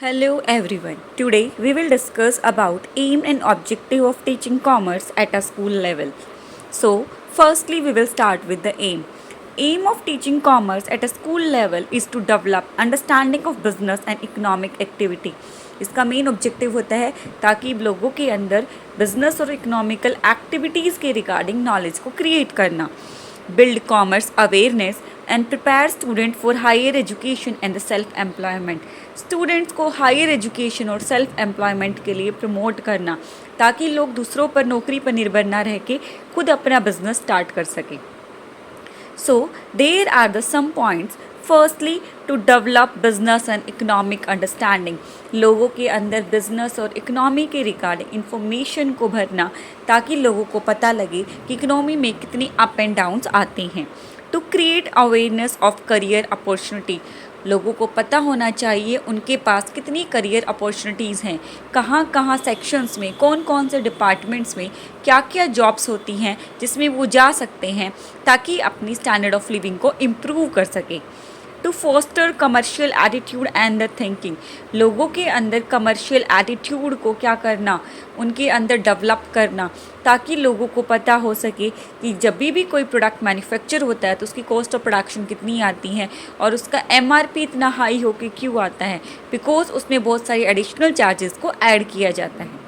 Hello everyone. Today we will discuss about aim and objective of teaching commerce at a school level. So, firstly we will start with the aim. Aim of teaching commerce at a school level is to develop understanding of business and economic activity. इसका main objective होता है ताकि लोगों के अंदर business और economical activities के regarding knowledge को क्रिएट करना, build commerce awareness and prepare student for higher education and the self employment. Students को हायर एजुकेशन और सेल्फ एम्प्लॉयमेंट के लिए प्रमोट करना ताकि लोग दूसरों पर नौकरी पर निर्भर ना रह के खुद अपना बिजनेस स्टार्ट कर सकें. So there are the some points. Firstly, to develop business and economic understanding. लोगों के अंदर बिजनेस और इकोनॉमी के रिगार्डिंग इंफॉर्मेशन को भरना ताकि लोगों को पता लगे कि इकोनॉमी में कितनी अप एंड डाउन्स आते हैं. To create awareness of career opportunity. लोगों को पता होना चाहिए उनके पास कितनी करियर अपॉर्चुनिटीज़ हैं, कहाँ कहाँ सेक्शंस में, कौन कौन से डिपार्टमेंट्स में क्या क्या जॉब्स होती हैं जिसमें वो जा सकते हैं ताकि अपनी स्टैंडर्ड ऑफ लिविंग को इम्प्रूव कर सके. To foster commercial attitude and the thinking. लोगों के अंदर कमर्शियल एटीट्यूड को क्या करना, उनके अंदर डेवलप करना ताकि लोगों को पता हो सके कि जब भी कोई प्रोडक्ट मैन्युफैक्चर होता है तो उसकी कॉस्ट ऑफ प्रोडक्शन कितनी आती है और उसका एमआरपी इतना हाई होकर क्यों आता है, बिकॉज उसमें बहुत सारी एडिशनल चार्जेस को ऐड किया जाता है.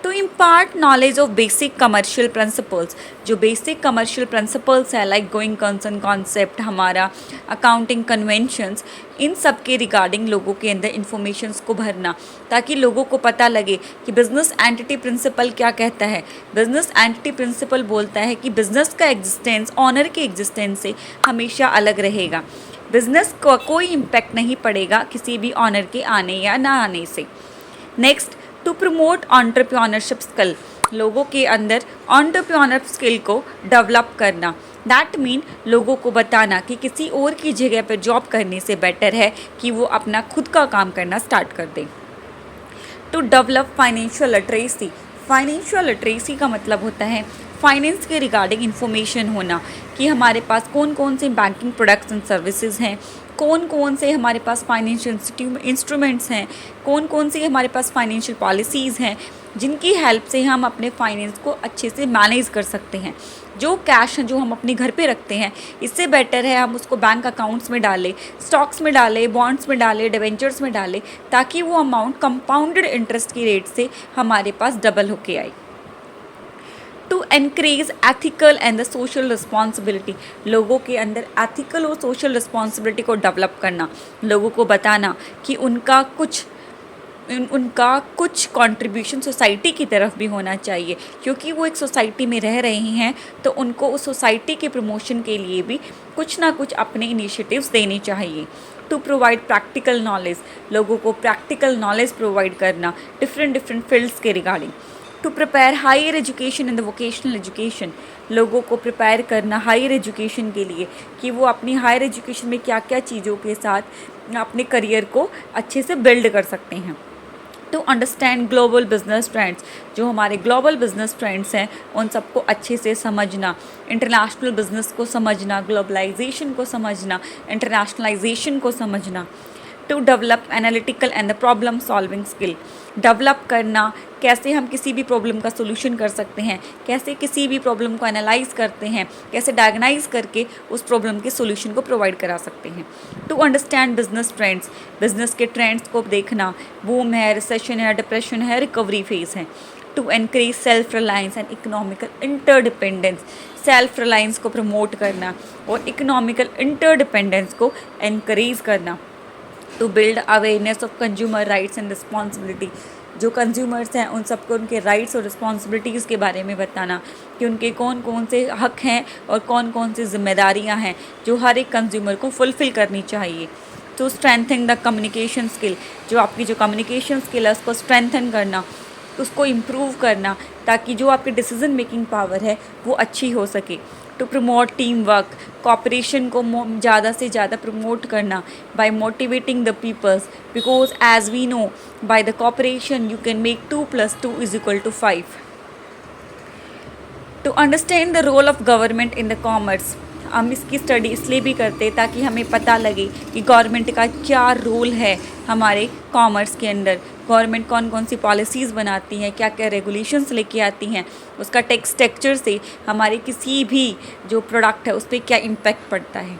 To impart knowledge of basic commercial principles. जो बेसिक कमर्शियल प्रिंसिपल्स है लाइक गोइंग कंसर्न कॉन्सेप्ट, हमारा अकाउंटिंग कन्वेंशंस, इन सब के रिगार्डिंग लोगों के अंदर इंफॉर्मेशंस को भरना ताकि लोगों को पता लगे कि बिजनेस एंटिटी प्रिंसिपल क्या कहता है. बिजनेस एंटिटी प्रिंसिपल बोलता है कि बिजनेस का एग्जिस्टेंस ऑनर के एग्जिस्टेंस से हमेशा अलग रहेगा. बिजनेस को कोई इम्पैक्ट नहीं पड़ेगा किसी भी ऑनर के आने या ना आने से. Next, to promote entrepreneurship skill. लोगों के अंदर एंटरप्रेन्योर स्किल को डेवलप करना. दैट मीन लोगों को बताना कि किसी और की जगह पर जॉब करने से बेटर है कि वो अपना खुद का काम करना स्टार्ट कर दें. To develop financial literacy. Financial literacy का मतलब होता है फाइनेंस के रिगार्डिंग इन्फॉर्मेशन होना कि हमारे पास कौन कौन से बैंकिंग प्रोडक्ट्स एंड सर्विसेज हैं, कौन कौन से हमारे पास फाइनेंशियल इंस्ट्रूमेंट्स हैं, कौन कौन सी हमारे पास फाइनेंशियल पॉलिसीज़ हैं जिनकी हेल्प से हम अपने फाइनेंस को अच्छे से मैनेज कर सकते हैं. जो कैश जो हम अपने घर पे रखते हैं इससे बेटर है हम उसको बैंक अकाउंट्स में डालें, स्टॉक्स में डालें, बॉन्ड्स में डालें, डिवेंचर्स में डालें ताकि वो अमाउंट कंपाउंडेड इंटरेस्ट की रेट से हमारे पास डबल होके आए. To encourage ethical and the social responsibility. लोगों के अंदर एथिकल और सोशल रिस्पॉन्सिबिलिटी को डेवलप करना, लोगों को बताना कि उनका कुछ कंट्रीब्यूशन सोसाइटी की तरफ भी होना चाहिए क्योंकि वो एक सोसाइटी में रह रहे हैं तो उनको उस सोसाइटी के प्रमोशन के लिए भी कुछ ना कुछ अपने इनिशिएटिव्स देने चाहिए. To provide practical knowledge. लोगों को प्रैक्टिकल नॉलेज प्रोवाइड करना डिफरेंट फील्ड्स के regarding. To prepare higher education in the vocational education. लोगों को प्रिपेयर करना हायर एजुकेशन के लिए कि वो अपनी हायर एजुकेशन में क्या क्या चीज़ों के साथ अपने करियर को अच्छे से बिल्ड कर सकते हैं. To understand global business trends. जो हमारे ग्लोबल बिजनेस ट्रेंड्स हैं उन सबको अच्छे से समझना, इंटरनेशनल बिजनेस को समझना, ग्लोबलाइजेशन को समझना, इंटरनेशनलाइजेशन को समझना. To develop analytical and the problem solving skill. Develop करना कैसे हम किसी भी प्रॉब्लम का सोल्यूशन कर सकते हैं, कैसे किसी भी प्रॉब्लम को एनालाइज करते हैं, कैसे डायग्नाइज करके उस प्रॉब्लम के सोल्यूशन को प्रोवाइड करा सकते हैं. To understand business trends. Business के ट्रेंड्स को देखना, बूम है, रिसेशन है, डिप्रेशन है, रिकवरी फेज है. To encourage self reliance and economical interdependence. Self reliance को प्रमोट करना और इकोनॉमिकल इंटरडिपेंडेंस को एनकरेज करना. To build awareness of consumer rights and responsibility. जो कंज्यूमर्स हैं उन सबको उनके राइट्स और रिस्पॉन्सिबिलिटीज़ के बारे में बताना कि उनके कौन कौन से हक हैं और कौन कौन सी जिम्मेदारियां हैं जो हर एक कंज्यूमर को फुलफ़िल करनी चाहिए. To strengthen the communication skill. जो आपकी जो कम्युनिकेशन स्किल है उसको स्ट्रेंथन करना, उसको इम्प्रूव करना ताकि जो आपकी डिसीजन मेकिंग पावर है वो अच्छी हो सके. To promote team work. Cooperation को ज़्यादा से ज़्यादा प्रमोट करना by motivating the peoples because as we know by the cooperation you can make 2 + 2 = 5. To understand the role of government in the commerce. हम इसकी स्टडी इसलिए भी करते हैं ताकि हमें पता लगे कि गवर्नमेंट का क्या रोल है हमारे कॉमर्स के अंदर, गवर्नमेंट कौन कौन सी पॉलिसीज़ बनाती हैं, क्या क्या रेगुलेशंस लेके आती हैं, उसका टेक्स स्ट्रक्चर से हमारे किसी भी जो प्रोडक्ट है उस पर क्या इम्पैक्ट पड़ता है।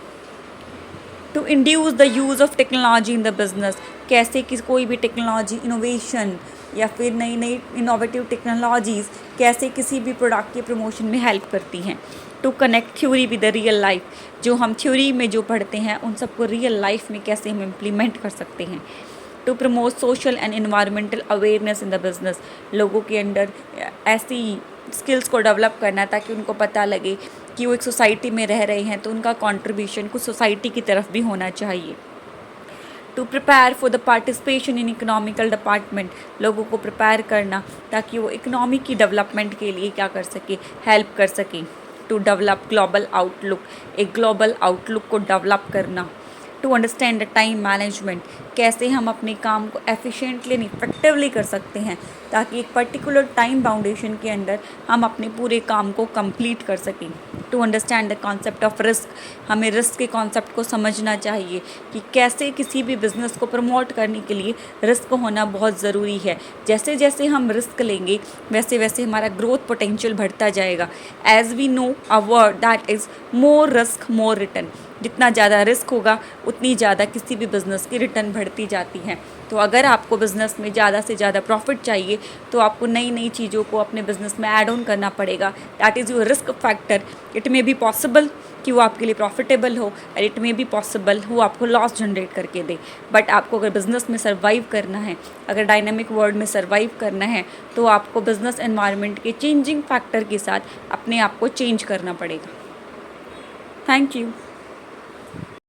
To induce the use of technology in the business, कैसे कोई भी टेक्नोलॉजी इनोवेशन या फिर नई नई इनोवेटिव टेक्नोलॉजीज़ कैसे किसी भी प्रोडक्ट के प्रमोशन में हेल्प करती हैं। To connect theory with the real life, जो हम थ्योरी में जो पढ़ते हैं उन सबको रियल लाइफ में कैसे हम इम्प्लीमेंट कर सकते हैं। To promote social and environmental awareness in the business, लोगों के अंदर ऐसी स्किल्स को डेवलप करना ताकि उनको पता लगे कि वो एक सोसाइटी में रह रहे हैं तो उनका कंट्रीब्यूशन कुछ सोसाइटी की तरफ भी होना चाहिए। To prepare for the participation in economical department, लोगों को प्रिपेयर करना ताकि वो इकोनॉमी की डेवलपमेंट के लिए क्या कर सके, हेल्प कर सके। टू डेवलप ग्लोबल आउटलुक, एक ग्लोबल आउटलुक को डेवलप करना। To understand the time management, कैसे हम अपने काम को एफिशिएंटली एंड इफेक्टिवली कर सकते हैं ताकि एक पर्टिकुलर टाइम बाउंडेशन के अंदर हम अपने पूरे काम को कंप्लीट कर सकें। To understand the concept of risk, हमें रिस्क के कॉन्सेप्ट को समझना चाहिए कि कैसे किसी भी बिज़नेस को प्रमोट करने के लिए रिस्क होना बहुत ज़रूरी है। जैसे जैसे हम रिस्क लेंगे वैसे वैसे हमारा ग्रोथ पोटेंशियल बढ़ता जाएगा। As we know a word that is more risk more return, जितना ज़्यादा रिस्क होगा उतनी ज़्यादा किसी भी बिज़नेस की रिटर्न बढ़ती जाती है। तो अगर आपको बिज़नेस में ज़्यादा से ज़्यादा प्रॉफिट चाहिए तो आपको नई नई चीज़ों को अपने बिज़नेस में ऐड ऑन करना पड़ेगा। That is your risk factor. It may be possible कि वो आपके लिए प्रॉफिटेबल हो और इट मे बी पॉसिबल वो आपको लॉस जनरेट करके दे। बट आपको अगर बिज़नेस में सर्वाइव करना है, अगर डायनामिक वर्ल्ड में सर्वाइव करना है तो आपको बिज़नेस एनवायरनमेंट के चेंजिंग फैक्टर के साथ अपने आप को चेंज करना पड़ेगा। Thank you.